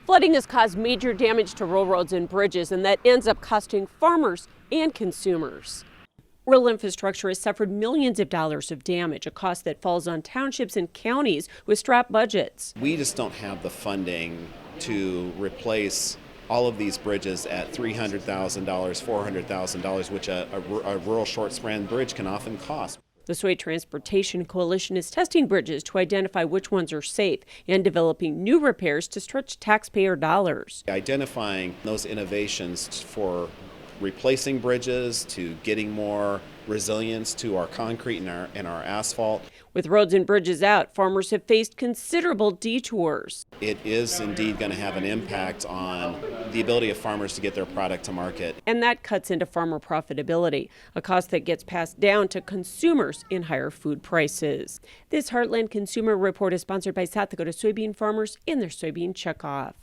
Flooding has caused major damage to rural roads and bridges, and that ends up costing farmers and consumers. Rural infrastructure has suffered millions of dollars of damage, a cost that falls on townships and counties with strapped budgets. We just don't have the funding to replace all of these bridges at $300,000, $400,000, which a rural short-span bridge can often cost. The Soy Transportation Coalition is testing bridges to identify which ones are safe and developing new repairs to stretch taxpayer dollars. Identifying those innovations for replacing bridges, to getting more resilience to our concrete and our asphalt. With roads and bridges out, farmers have faced considerable detours. It is indeed going to have an impact on the ability of farmers to get their product to market. And that cuts into farmer profitability, a cost that gets passed down to consumers in higher food prices. This Heartland Consumer Report is sponsored by South Dakota soybean farmers and their soybean checkoff.